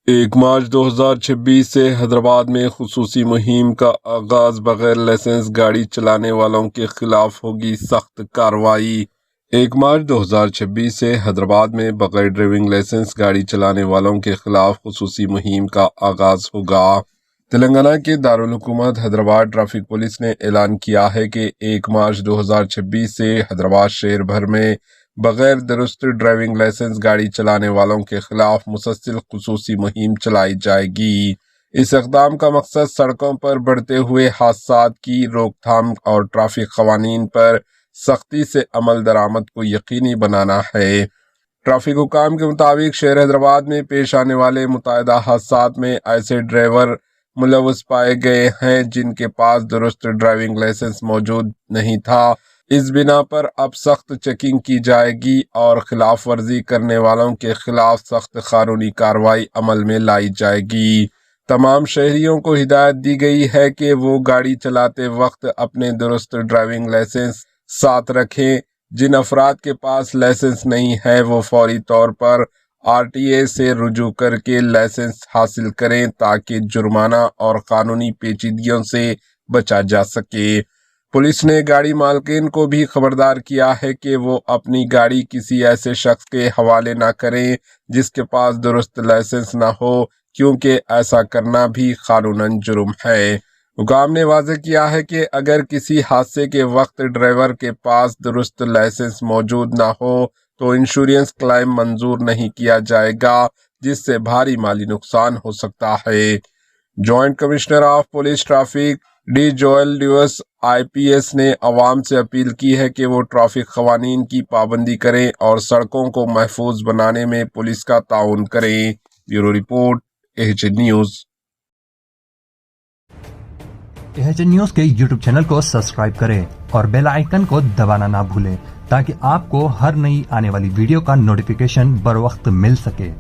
1 مارچ 2026 سے حیدرآباد میں خصوصی مہم کا آغاز۔ بغیر لائسنس گاڑی چلانے والوں کے خلاف ہوگی سخت کارروائی۔ 1 مارچ 2026 سے حیدرآباد میں بغیر ڈرائیونگ لائسنس گاڑی چلانے والوں کے خلاف خصوصی مہم کا آغاز ہوگا۔ تلنگانہ کے دارالحکومت حیدرآباد ٹریفک پولیس نے اعلان کیا ہے کہ 1 مارچ 2026 سے حیدرآباد شہر بھر میں بغیر درست ڈرائیونگ لائسنس گاڑی چلانے والوں کے خلاف مسلسل خصوصی مہم چلائی جائے گی۔ اس اقدام کا مقصد سڑکوں پر بڑھتے ہوئے حادثات کی روک تھام اور ٹریفک قوانین پر سختی سے عمل درآمد کو یقینی بنانا ہے۔ ٹریفک حکام کے مطابق شہر حیدرآباد میں پیش آنے والے متعدد حادثات میں ایسے ڈرائیور ملوث پائے گئے ہیں جن کے پاس درست ڈرائیونگ لائسنس موجود نہیں تھا۔ اس بنا پر اب سخت چیکنگ کی جائے گی اور خلاف ورزی کرنے والوں کے خلاف سخت قانونی کارروائی عمل میں لائی جائے گی۔ تمام شہریوں کو ہدایت دی گئی ہے کہ وہ گاڑی چلاتے وقت اپنے درست ڈرائیونگ لائسنس ساتھ رکھیں۔ جن افراد کے پاس لائسنس نہیں ہے وہ فوری طور پر RTA سے رجوع کر کے لائسنس حاصل کریں تاکہ جرمانہ اور قانونی پیچیدگیوں سے بچا جا سکے۔ پولیس نے گاڑی مالکین کو بھی خبردار کیا ہے کہ وہ اپنی گاڑی کسی ایسے شخص کے حوالے نہ کریں جس کے پاس درست لائسنس نہ ہو، کیونکہ ایسا کرنا بھی قانوناً جرم ہے۔ حکام نے واضح کیا ہے کہ اگر کسی حادثے کے وقت ڈرائیور کے پاس درست لائسنس موجود نہ ہو تو انشورنس کلیم منظور نہیں کیا جائے گا، جس سے بھاری مالی نقصان ہو سکتا ہے۔ Joint commissioner of police traffic D Joel Davis IPS نے عوام سے اپیل کی ہے کہ وہ ٹریفک قوانین کی پابندی کریں اور سڑکوں کو محفوظ بنانے میں پولیس کا تعاون کریں۔ Bureau report AHN news. AHN news کے YouTube چینل کو سبسکرائب کریں اور بیل آئیکن کو دبانا نہ بھولیں تاکہ آپ کو ہر نئی آنے والی ویڈیو کا نوٹیفیکیشن بر وقت مل سکے۔